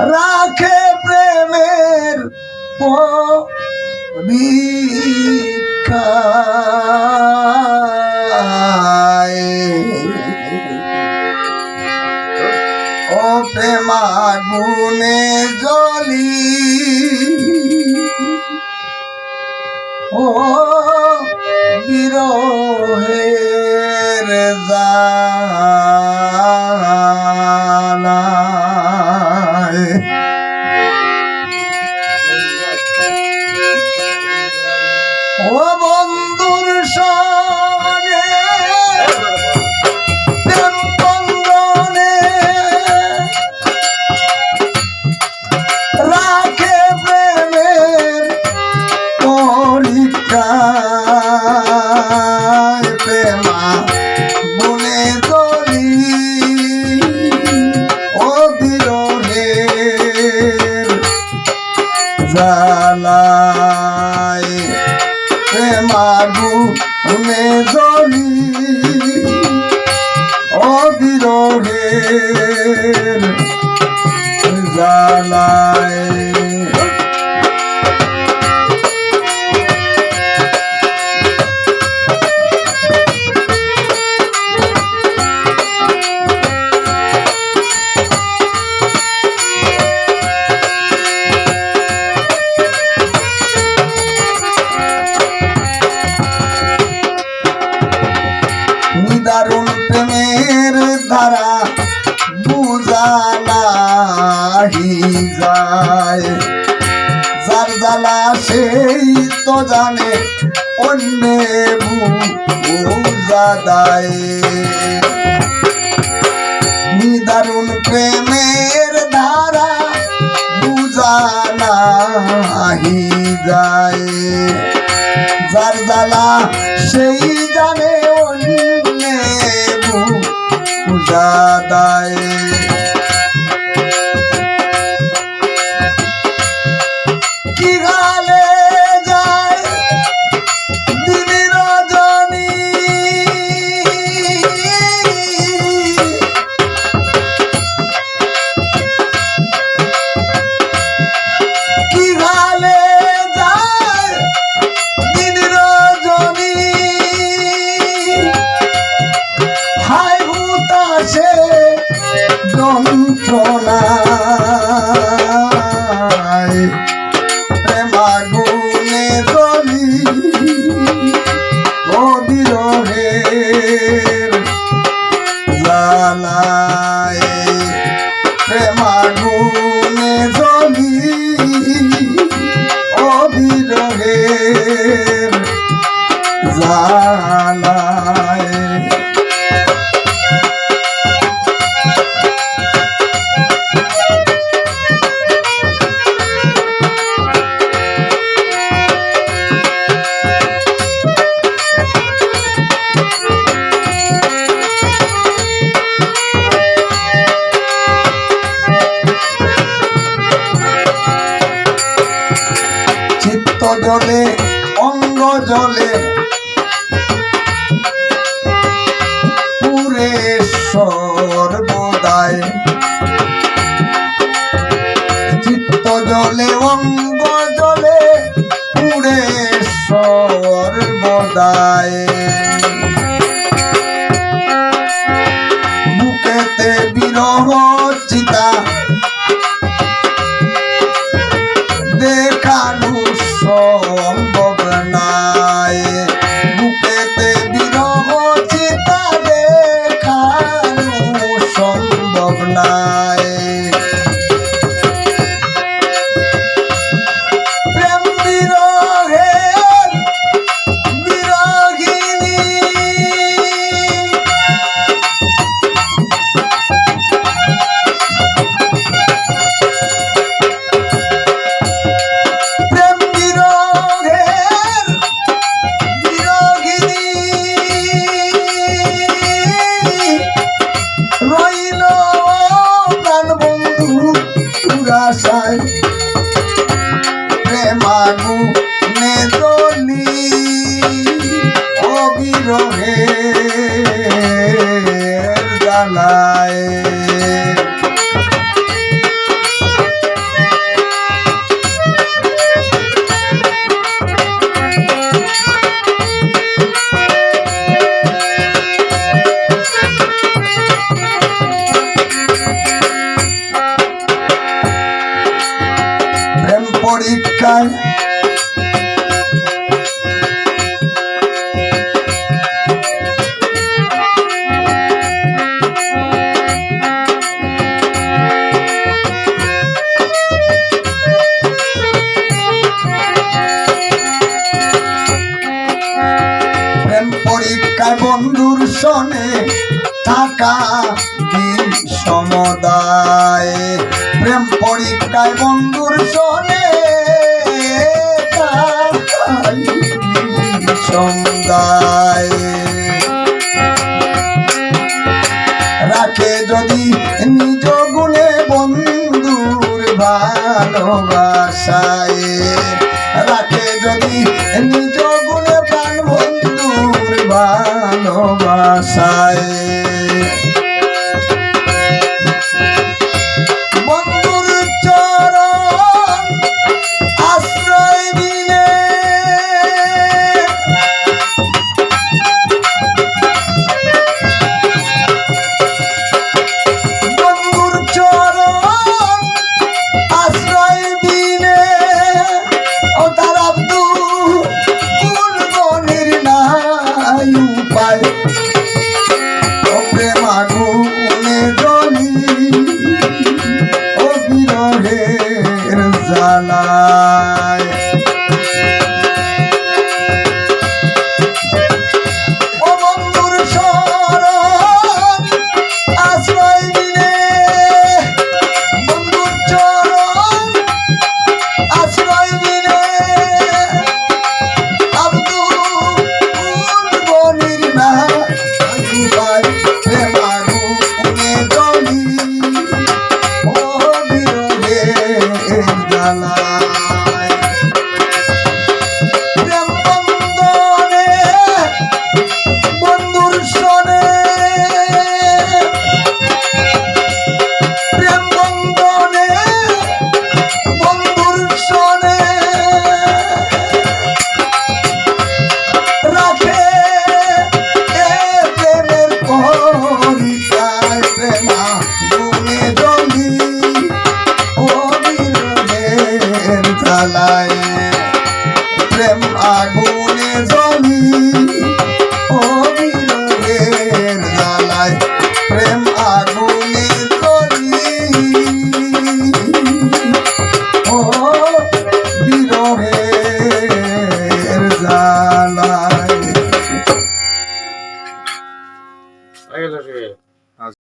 রাখে প্রেমের পরীক্ষায় ও প্রেমাগুনে জ্বলি ও বিরহের জ্বালায় ও বন্ধুর সনে প্রেম বন্ধনে রাখে প্রেমের পরীক্ষায় প্রেমা গুনে জ্বলি ও বিরহের জ্বালায় প্রেমাগুনে জ্বলি ও বিরহের জ্বালায় দারুণ প্রেমের ধারা বুঝা নাহি যায় যার জ্বালা সেই তো জানে অন্যে বুঝা দেয় দারুণ প্রেমের ধারা বুঝা নাহি যায় যার জ্বালা সেই জানে অন্যে বুঝা দেয় কি গালে যায় দিন রজনী কি গালে যায় দিন রজনী হায় হুতাশে যন্ত্রণায় প্রেমাগুনে জ্বলি ও বিরহের জ্বালায় প্রেমাগুনে জ্বলি ও বিরহের জ্বালায় চিত্ত জলে অঙ্গ জলে পুরে সর্বদায় চিত্ত জলে অঙ্গ জলে পুরে সর্বদায় বুকেতে বিরহ চিতা দেখানো সম্ভব নাই বুকেতে বিরহ চিতা দেখানো সম্ভব নাই প্রেম বিরহের বিরহিনী আশায় প্রেমাগুনে জ্বলি ও বিরহের জ্বালায় পরীক্ষায় পরীক্ষায় বন্ধুর সনে থাকা সমুদায় প্রেম পরীক্ষায় বন্ধুর সনে সমুদায় রাখে যদি নিজ গুণে বন্ধুর ভালোবাসায় রাখে যদি নিজ গুণে প্রাণ বন্ধুর ভালোবাসায় বন্ধুর চরণ আশ্রয় দিলে বন্ধুর চরণ আশ্রয় দিলে ও তার আব্দুল গনির নাই উপায় ও প্রেম আগুনে জ্বলি ও বিরহের জ্বালায় ও বন্ধুর শরণ আশ্রয় দিলে বন্ধুর চরণ আশ্রয় দিলে আব্দুল গনির নাই উপায় প্রেম আগুনে জ্বলি ও বিরহের জ্বালায় প্রেম বন্ধনে বন্ধুর সনে প্রেম বন্ধনে বন্ধুর সনে রাখে এ প্রেমের পরিচয় প্রেমা গুণে জ্বলি ও বিরহের জ্বালায়